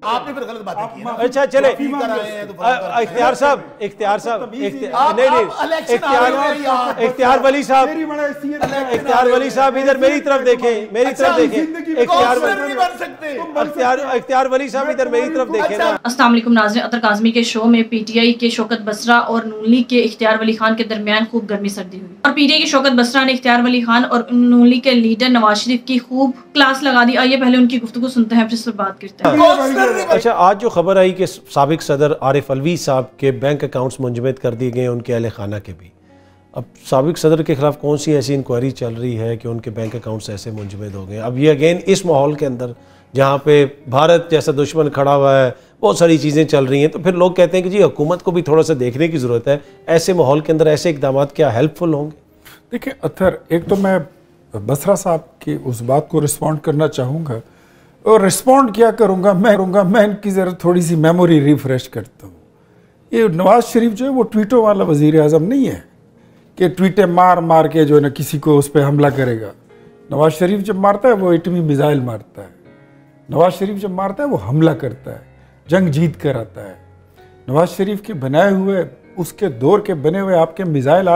आपने फिर गलत बात की। अच्छा चले इख्तियार साहब इख्तियार वली साहब इधर मेरी तरफ देखें, मेरी तरफ देखें। इख्तियार वली साहब इधर मेरी तरफ देखें ना। अस्सलाम वालेकुम नाज़रीन, अतर काज़मी के शो में पीटीआई के शौकत बसरा और नून लीग के इख्तियार वली खान के दरमियान खूब गर्मी सर्दी हुई और पीटीआई के शौकत बसरा ने इख्तियार वली खान और नून लीग के लीडर नवाज शरीफ की खूब क्लास लगा दी। आइए पहले उनकी गुफ्तगू सुनते हैं, फिर इस पर बात करते हैं। अच्छा, आज जो खबर आई कि साबिक सदर आरिफ अलवी साहब के बैंक अकाउंट्स मुंजमद कर दिए गए, उनके अहले खाना के भी। अब साबिक सदर के खिलाफ कौन सी ऐसी इंक्वायरी चल रही है कि उनके बैंक अकाउंट्स ऐसे मुंजमद हो गए? अब ये अगेन इस माहौल के अंदर जहाँ पे भारत जैसा दुश्मन खड़ा हुआ है, बहुत सारी चीज़ें चल रही हैं, तो फिर लोग कहते हैं कि जी हुकूमत को भी थोड़ा सा देखने की ज़रूरत है। ऐसे माहौल के अंदर ऐसे इकदाम क्या हेल्पफुल होंगे? देखिए अतर, एक तो मैं बसरा साहब की उस बात को रिस्पॉन्ड करना चाहूँगा और रिस्पॉन्ड क्या करूँगा मैं इनकी ज़रा थोड़ी सी मेमोरी रिफ्रेश करता हूँ। ये नवाज शरीफ जो है वो ट्वीटों वाला वज़ीर आज़म नहीं है कि ट्वीटें मार मार के जो है ना किसी को उस पर हमला करेगा। नवाज शरीफ जब मारता है वो एटमी मिसाइल मारता है। नवाज शरीफ जब मारता है वो हमला करता है, जंग जीत कर आता है। नवाज शरीफ के बनाए हुए, उसके दौर के बने हुए आपके मिसाइल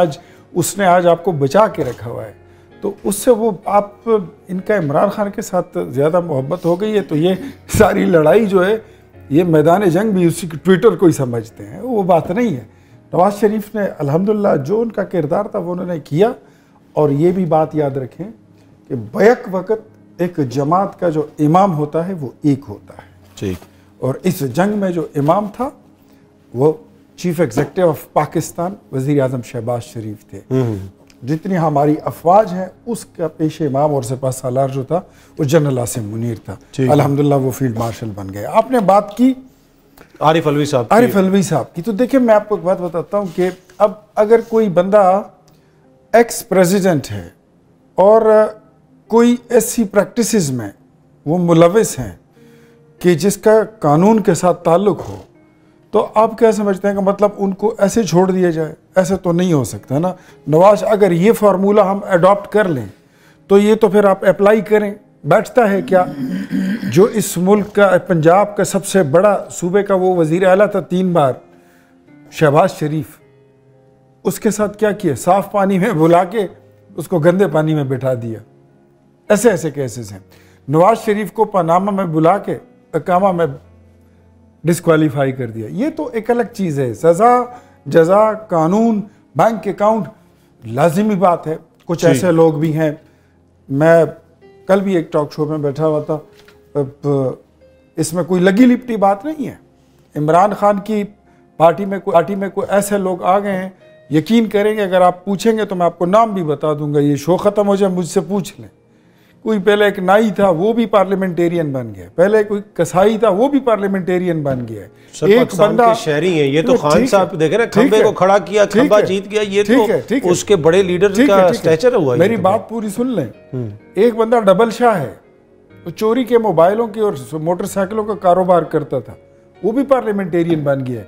उसने आज आपको बचा के रखा हुआ है। तो उससे वो आप इनका इमरान खान के साथ ज़्यादा मोहब्बत हो गई है, तो ये सारी लड़ाई जो है ये मैदान जंग भी उसी ट्विटर को ही समझते हैं, वो बात नहीं है। नवाज शरीफ ने अल्हम्दुलिल्लाह जो उनका किरदार था वो उन्होंने किया। और ये भी बात याद रखें कि बैक वक़्त एक जमात का जो इमाम होता है वो एक होता है, ठीक। और इस जंग में जो इमाम था वो चीफ एग्जीक्यूटिव ऑफ पाकिस्तान वज़ीर आज़म शहबाज शरीफ थे। जितनी हमारी अफवाज है उसका पेश इमाम और सिपह सालार जो था वो जनरल आसिम मुनीर था। अल्हम्दुलिल्लाह वो फील्ड मार्शल बन गए। आपने बात की आरिफ अलवी साहब की, तो देखिए मैं आपको एक बात बताता हूँ कि अब अगर कोई बंदा एक्स प्रेसिडेंट है और कोई ऐसी प्रैक्टिसेस में वो मुलविस हैं कि जिसका कानून के साथ ताल्लुक़ हो, तो आप क्या समझते हैं कि मतलब उनको ऐसे छोड़ दिया जाए? ऐसे तो नहीं हो सकता ना। नवाज, अगर ये फार्मूला हम अडॉप्ट कर लें तो ये तो फिर आप अप्लाई करें, बैठता है क्या? जो इस मुल्क का, पंजाब का सबसे बड़ा सूबे का वो वज़ीर आला था 3 बार, शहबाज शरीफ, उसके साथ क्या किया? साफ पानी में बुला के उसको गंदे पानी में बिठा दिया। ऐसे ऐसे केसेस हैं। नवाज शरीफ को पनामा में बुला के अकामा में डिस्क्वालीफाई कर दिया। ये तो एक अलग चीज़ है। सज़ा, जज़ा, कानून, बैंक अकाउंट लाजिमी बात है। कुछ ऐसे लोग भी हैं, मैं कल भी एक टॉक शो में बैठा हुआ था, इसमें कोई लगी लिपटी बात नहीं है। इमरान खान की पार्टी में कोई ऐसे लोग आ गए हैं, यकीन करेंगे अगर आप पूछेंगे तो मैं आपको नाम भी बता दूंगा, ये शो ख़त्म हो जाए मुझसे पूछ लें। कोई पहले एक नाई था वो भी पार्लियामेंटेरियन बन गया, पहले कोई कसाई था वो भी पार्लियामेंटेरियन बन गया। एक बंदा शहरी है, ये तो खान साहब देखे ना, खंबे को खड़ा किया, खंबा जीत गया, ये तो उसके बड़े लीडर का स्टेचर हुआ। मेरी बात पूरी सुन लें। एक बंदा डबल शाह है, वो चोरी के मोबाइलों की और मोटरसाइकिलों का कारोबार करता था, वो भी पार्लियामेंटेरियन बन गया।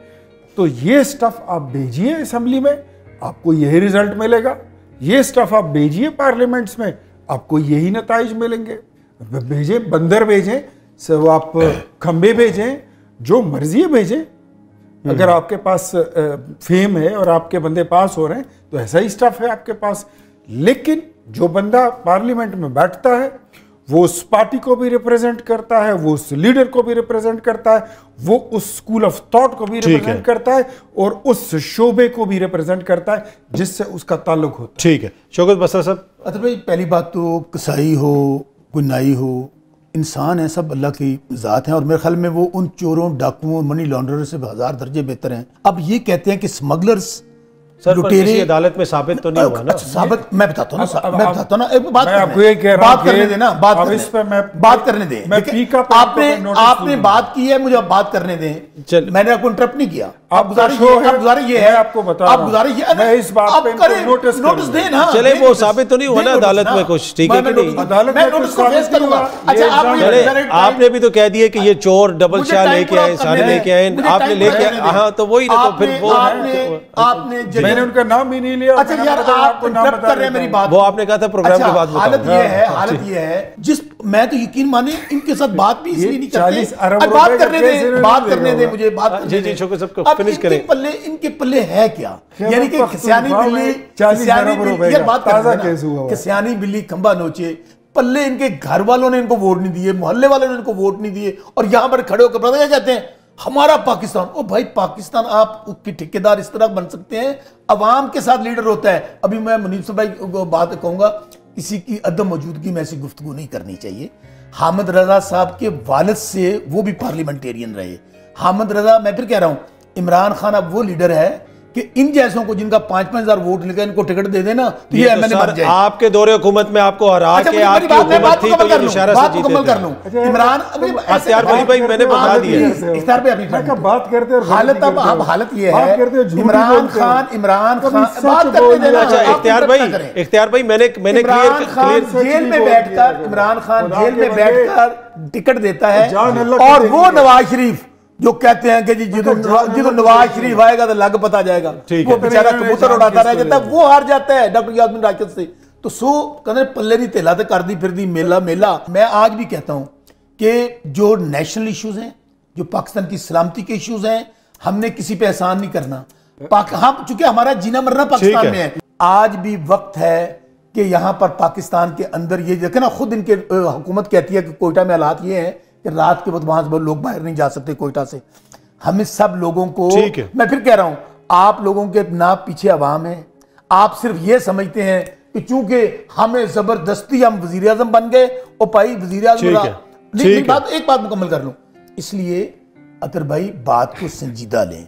तो ये स्टफ आप भेजिए असेंबली में, आपको यही रिजल्ट मिलेगा। ये स्टफ आप भेजिए पार्लियामेंट्स में, आपको यही नताइज मिलेंगे। भेजें, बंदर भेजें, सब आप खंबे भेजें, जो मर्जी भेजें। अगर आपके पास फेम है और आपके बंदे पास हो रहे हैं तो ऐसा ही स्टफ है आपके पास। लेकिन जो बंदा पार्लियामेंट में बैठता है वो उस पार्टी को भी रिप्रेजेंट करता है, वो उस लीडर को भी रिप्रेजेंट करता है, वो उस स्कूल ऑफ थॉट को भी रिप्रेजेंट करता है और उस शोबे को भी रिप्रेजेंट करता है जिससे उसका ताल्लुक होता है। ठीक है, शौकत बसरा साहब। अच्छा भाई, पहली बात तो कसाई हो, कोई नाई हो, इंसान है, सब अल्लाह की ज़ात हैं और मेरे ख्याल में वो उन चोरों, डाकुओं, मनी लॉन्ड्रर से 1000 दर्जे बेहतर हैं। अब ये कहते हैं कि स्मगलर्स, लुटेरे, अदालत में साबित तो नहीं हुआ ना। साबित मैं बताता हूँ ना, एक बात करने देना, बात करने दें। आपने बात की है, मुझे अब बात करने दें। मैंने आपको इंटरप्ट नहीं किया। आप गुजारिश ये है, आपको बता रहा हूं, आप गुजारिश ये है, इस बात पे नोटिस दें ना। चले वो साबित तो नहीं हुआ ना अदालत में कुछ, ठीक है कि नहीं? अदालत में नोटिस को फेस करूंगा। अच्छा, आपने भी तो कह दिया कि ये चोर डबल शाह लेके आए, सारे लेके आए, आपने लेके आए। हाँ, तो वही ना, तो फिर वो आपने मैंने उनका नाम भी नहीं लिया। अच्छा यार, आप इंटरप्ट कर रहे हैं मेरी बात। वो आपने कहा था प्रोग्राम के बाद हालत ये है जिस मैं तो यकीन माने इनके साथ बात भी इसलिए नहीं करते। बात करने दे मुझे बात। जी जी, शौकत साहब को फिनिश करें। इनके पल्ले है क्या? यानी कि किसानी बिल्ली, किसानी बिल्ली खंबा नोचे, पल्ले इनके घर वालों ने इनको वोट नहीं दिए, मोहल्ले वालों ने इनको वोट नहीं दिए, और यहां पर खड़े होकर पता क्या कहते हैं, हमारा पाकिस्तान। ओ भाई, पाकिस्तान आप उसके ठेकेदार इस तरह बन सकते हैं, अवाम के साथ लीडर होता है। अभी मैं मुनीब साहब भाई को बात कहूंगा, किसी की अदम मौजूदगी में ऐसी गुफ्तगू नहीं करनी चाहिए। हामिद रजा साहब के वालिद से वो भी पार्लियामेंटेरियन रहे। हामिद रजा, मैं फिर कह रहा हूं, इमरान खान अब वो लीडर है कि इन जैसों को जिनका 5-5 हजार वोट लेकर इनको टिकट दे देना तो ये एमएनए बन जाए। आपके दौरे हुकूमत में आपको हरा के आपकी हुकूमत थी तो ये इशारा से जीते थे। कर लूं इमरान इख्तियार वली भाई मैंने बता दिया इख्तियार पे अभी बात करते हैं। हालत अब हालत ये है, इमरान खान बात करते देना। अच्छा इख्तियार भाई मैंने जेल में बैठकर, इमरान खान जेल में बैठकर टिकट देता है, और वो नवाज शरीफ जो कहते हैं कि जी जिधर नवाज शरीफ आएगा तो लग पता जाएगा, वो बेचारा कबूतर उड़ाता रह जाता है, वो हार जाता है डॉक्टर यासमीन राशिद से। तो सो कहते पल्ले दी तेला तो कर दी फिर दी मेला मेला। मैं आज भी कहता हूं कि जो नेशनल इश्यूज हैं, जो पाकिस्तान की सलामती के इश्यूज हैं, हमने किसी पे एहसान नहीं करना। हम चूंकि हमारा जीना मरना पाकिस्तान में है, आज भी वक्त है कि यहां पर पाकिस्तान के अंदर ये देखे ना, खुद इनके हुकूमत कहती है कि कोयटा में हालात ये हैं कि रात के वक्त वहां से लोग बाहर नहीं जा सकते कोयटा से। हमें सब लोगों को, मैं फिर कह रहा हूं, आप लोगों के ना पीछे अवाम है, आप सिर्फ ये समझते हैं कि चूंकि हमें जबरदस्ती हम वजीर आजम बन गए और भाई वजीर आजम एक बात मुकम्मल कर लूं, इसलिए अतर भाई बात को संजीदा लें।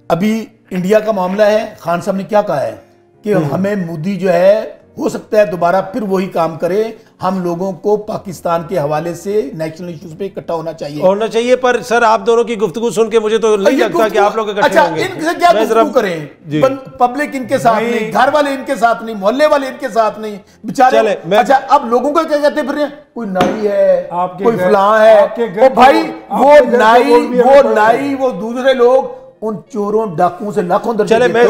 अभी इंडिया का मामला है, खान साहब ने क्या कहा है कि हमें मोदी जो है हो सकता है दोबारा फिर वही काम करे, हम लोगों को पाकिस्तान के हवाले से नेशनल इश्यूज पे इकट्ठा होना चाहिए। पर सर आप दोनों की गुफ्तगू सुन के मुझे तो नहीं लगता कि आप लोग इकट्ठे होंगे। इनसे क्या गुफ्तगू करें? पब्लिक इनके साथ नहीं, घर वाले इनके साथ नहीं, मोहल्ले वाले इनके साथ नहीं, बेचारे। अच्छा, अब लोगों को क्या कहते फिर, कोई नाई है, कोई फलां है, भाई वो नाई वो दूसरे लोग उन चोरों डाकुओं से लाखों दर्जे। चले मैं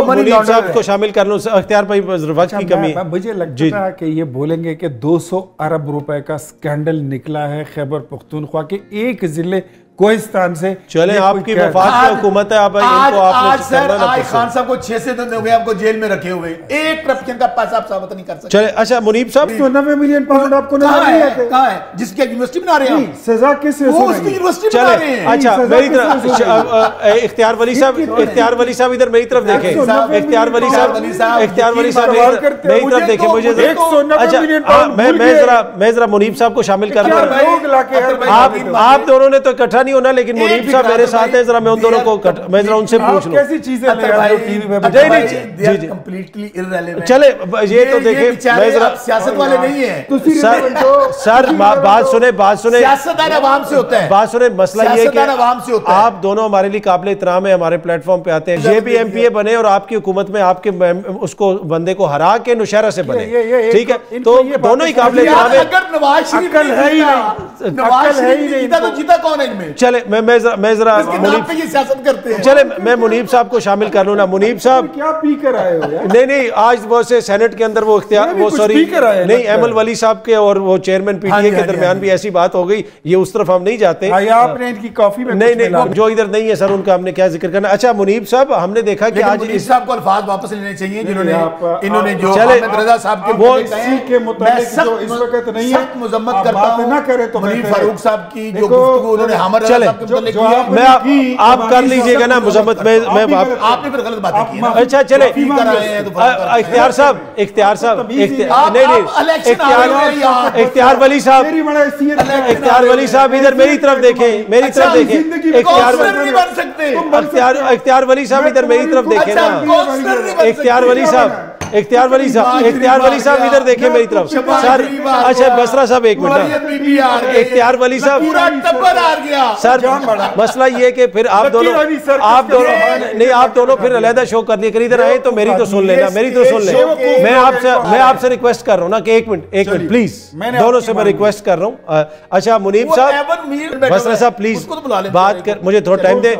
मुनीब साहब को शामिल कर लूं, इख्तियार भाई वक्त की कमी। मुझे लगता है कि ये बोलेंगे कि 200 अरब रुपए का स्कैंडल निकला है खैबर पख्तूनख्वा के एक जिले कोहिस्तान से। चले आपकी वफात की हुकूमत है, आप आज खान साहब को 6 से दिन हो गए आपको जेल में रखे हुए, एक करप्शन का पैसा आप साबित नहीं कर सकते। चले अच्छा मुनीब साहब, 90 मिलियन पाउंड आपको कहां है जिसकी यूनिवर्सिटी बना रहे हैं, सजा किस यूनिवर्सिटी बना रहे हैं। अच्छा मेरी तरफ इख्तियार वली साहब इधर मेरी तरफ देखें, इख्तियार वली साहब मेरी तरफ देखें। मुझे अच्छा मैं जरा मुनीब साहब को शामिल कर लूं। आप दोनों ने तो इकट्ठा नहीं होना, लेकिन मुनीब साहब मेरे साथ हैं, जरा मैं उन दोनों को मैं जरा उनसे पूछ लूं कैसी चीजें कंप्लीटली इररिलेवेंट। चले ये तो देखें, मैं जरा सियासत वाले नहीं है सर बात सुने सियासतदान आवाम से होता है, बात सुने। मसला ये है कि आवाम से होता है। आप दोनों हमारे लिए काबिल इतराम है, हमारे प्लेटफॉर्म पे आते हैं, ये भी एमपीए बने और आपकी हुकूमत में आपके उसको बंदे को हरा के नौशहरा से बने, ठीक है, तो दोनों ही काबिल इतराम है। अगर नवाज शरीफ तो जीता कौन है इनमें? चले मैं जरा सियासत करते हैं। चले मैं मुनीब साहब को शामिल कर लूं ना। मुनीब साहब क्या पी कर आए हो यार? नहीं आज वो से सेनेट के अंदर वो एमल वली साहब के और वो चेयरमैन पीटीए के दरमियान भी ऐसी बात हो गई, ये उस तरफ हम नहीं जाते। आपने इनकी कॉफी में नहीं जो इधर नहीं है सर उनका हमने क्या जिक्र करना। अच्छा मुनीब साहब, हमने देखा कि आज मुनीब साहब को अल्फाज वापस लेने चाहिए जिन्होंने इन्होंने जो रजा साहब के वो के मुताबिक जो इस वक्त नहीं है, मजम्मत करता हूं ना करे तो मुनीब फारूक साहब की जो गुफ्तगू उन्होंने हमर रजा साहब के मतलब किया, मैं आप कर लीजिएगा ना मुजम्मत में आपने फिर गलत बातें की। अच्छा चले इख्तियार साहब इख्तियार वली साहब इधर मेरी तरफ देखें, मेरी तरफ देखें। इख्तियार वली साहब इधर मेरी तरफ देखें ना। इख्तियार वली साहब इख्तियार वली साहब इधर देखिए मेरी तरफ सर। अच्छा बसरा साहब एक मिनट, इख्तियार वली साहब सर, मसला ये कि फिर आप दोनों नहीं, आप दोनों फिर अलहदा शो करने के इधर आए तो मेरी तो सुन लेना, मेरी तो सुन ले। मैं आपसे रिक्वेस्ट कर रहा हूँ ना कि एक मिनट प्लीज, दोनों से मैं रिक्वेस्ट कर रहा हूँ। अच्छा मुनीब साहब, बसरा साहब प्लीज बात कर, मुझे थोड़ा टाइम दे।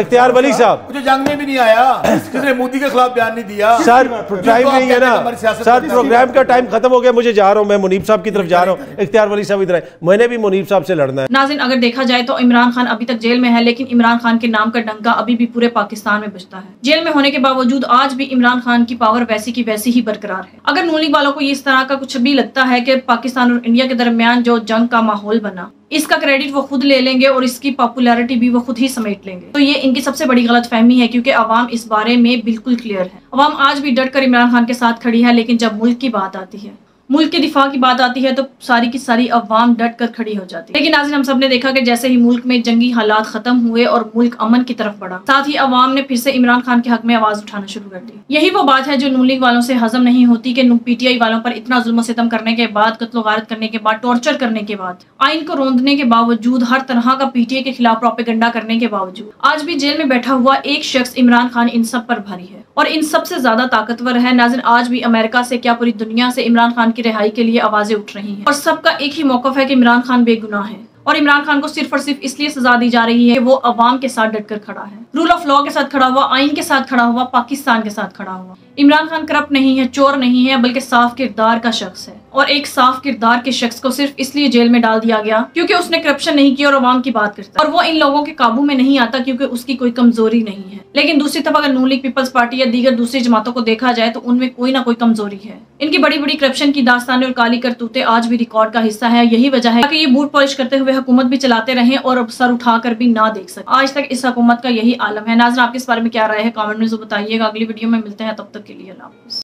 इख्तियार वली साहब जो जंग में भी नहीं आया, जिसने मोदी के खिलाफ बयान नहीं दिया। सर टाइम नहीं है ना सर, प्रोग्राम का टाइम खत्म हो गया, मुझे जा रहा हूँ, मैं मुनीब साहब की तरफ जा रहा हूँ। इख्तियार वली साहब इधर आए, मैंने भी मुनीब साहब से लड़ना है। नाज़रीन, अगर देखा जाए तो इमरान खान अभी तक जेल में है, लेकिन इमरान खान के नाम का डंका अभी भी पूरे पाकिस्तान में बजता है। जेल में होने के बावजूद आज भी इमरान खान की पावर वैसी की वैसी ही बरकरार है। अगर नून लीग वालों को इस तरह का कुछ भी लगता है कि पाकिस्तान और इंडिया के दरमियान जो जंग का माहौल बना, इसका क्रेडिट वो खुद ले लेंगे और इसकी पॉपुलैरिटी भी वो खुद ही समेट लेंगे, तो ये इनकी सबसे बड़ी गलतफहमी है, क्योंकि अवाम इस बारे में बिल्कुल क्लियर है। अवाम आज भी डट कर इमरान खान के साथ खड़ी है, लेकिन जब मुल्क की बात आती है, मुल्क के दिफा की बात आती है, तो सारी की सारी अवाम डट कर खड़ी हो जाती है। लेकिन नाज़रीन, हम सब ने देखा कि जैसे ही मुल्क में जंगी हालात खत्म हुए और मुल्क अमन की तरफ बढ़ा, साथ ही अवाम ने फिर से इमरान खान के हक में आवाज उठाना शुरू कर दी। यही वो बात है जो नून लीग वालों से हजम नहीं होती कि पीटीआई वालों पर इतना जुल्म सितम करने के बाद, कत्ल गारत करने के बाद, टॉर्चर करने के बाद, आइन को रोंदने के बावजूद, हर तरह का पीटीआई के खिलाफ प्रोपेगेंडा करने के बावजूद, आज भी जेल में बैठा हुआ एक शख्स इमरान खान इन सब पर भारी है और इन सबसे ज्यादा ताकतवर है। नाज़रीन, आज भी अमेरिका से क्या पूरी दुनिया से इमरान खान की रिहाई के लिए आवाजें उठ रही हैं और सबका एक ही मौकफ है कि इमरान खान बेगुनाह है और इमरान खान को सिर्फ और सिर्फ इसलिए सजा दी जा रही है कि वो अवाम के साथ डटकर खड़ा है, रूल ऑफ लॉ के साथ खड़ा हुआ, आइन के साथ खड़ा हुआ, पाकिस्तान के साथ खड़ा हुआ। इमरान खान करप्ट नहीं है, चोर नहीं है, बल्कि साफ किरदार का शख्स है और एक साफ किरदार के शख्स को सिर्फ इसलिए जेल में डाल दिया गया क्योंकि उसने करप्शन नहीं किया और अवाम की बात करता है और वो इन लोगों के काबू में नहीं आता क्योंकि उसकी कोई कमजोरी नहीं है। लेकिन दूसरी तरफ अगर नून लीग पीपल्स पार्टी या दीगर दूसरी जमातों को देखा जाए तो उनमें कोई ना कोई कमजोरी है। इनकी बड़ी बड़ी करप्शन की दास्तानें और काली करतूतें आज भी रिकॉर्ड का हिस्सा है। यही वजह है कि ये बूट पॉलिश करते हुए हुकूमत भी चलाते रहे और अब सर उठाकर भी ना देख सके। आज तक इस हुकूमत का यही आलम है। नाज़रीन, आपके इस बारे में क्या राय है, कमेंट में जरूर बताइएगा। अगली वीडियो में मिलते हैं, तब तक के लिए अल्लाह हाफ़िज़।